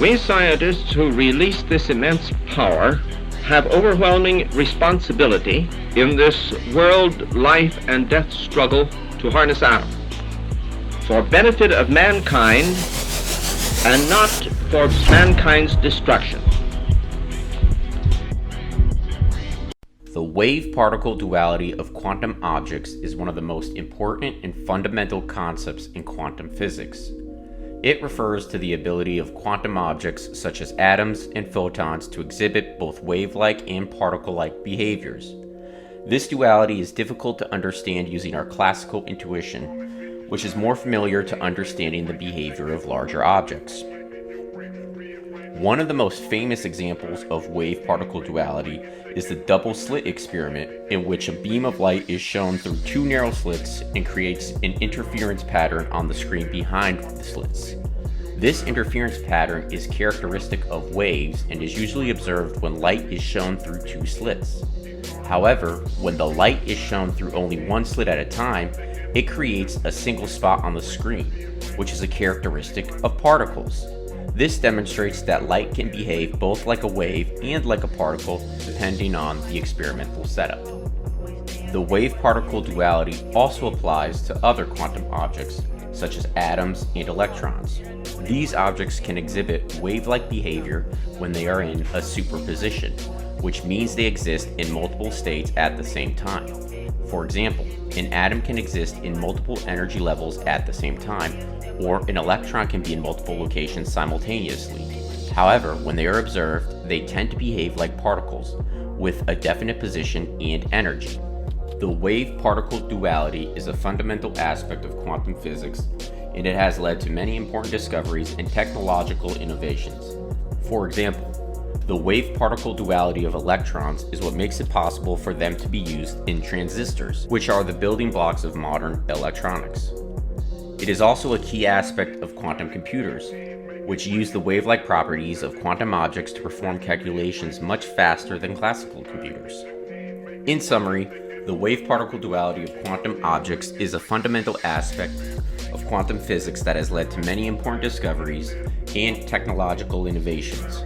We scientists who release this immense power have overwhelming responsibility in this world life and death struggle to harness atom for benefit of mankind and not for mankind's destruction. The wave-particle duality of quantum objects is one of the most important and fundamental concepts in quantum physics. It refers to the ability of quantum objects such as atoms and photons to exhibit both wave-like and particle-like behaviors. This duality is difficult to understand using our classical intuition, which is more familiar to understanding the behavior of larger objects. One of the most famous examples of wave-particle duality is the double-slit experiment, in which a beam of light is shown through two narrow slits and creates an interference pattern on the screen behind the slits. This interference pattern is characteristic of waves and is usually observed when light is shown through two slits. However, when the light is shown through only one slit at a time, it creates a single spot on the screen, which is a characteristic of particles. This demonstrates that light can behave both like a wave and like a particle depending on the experimental setup. The wave-particle duality also applies to other quantum objects, such as atoms and electrons. These objects can exhibit wave-like behavior when they are in a superposition, which means they exist in multiple states at the same time. For example, an atom can exist in multiple energy levels at the same time, or an electron can be in multiple locations simultaneously. However, when they are observed, they tend to behave like particles, with a definite position and energy. The wave-particle duality is a fundamental aspect of quantum physics, and it has led to many important discoveries and technological innovations. For example, the wave-particle duality of electrons is what makes it possible for them to be used in transistors, which are the building blocks of modern electronics. It is also a key aspect of quantum computers, which use the wave-like properties of quantum objects to perform calculations much faster than classical computers. In summary, the wave-particle duality of quantum objects is a fundamental aspect of quantum physics that has led to many important discoveries and technological innovations.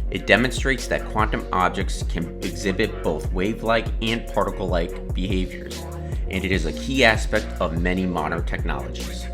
It demonstrates that quantum objects can exhibit both wave-like and particle-like behaviors, and it is a key aspect of many modern technologies.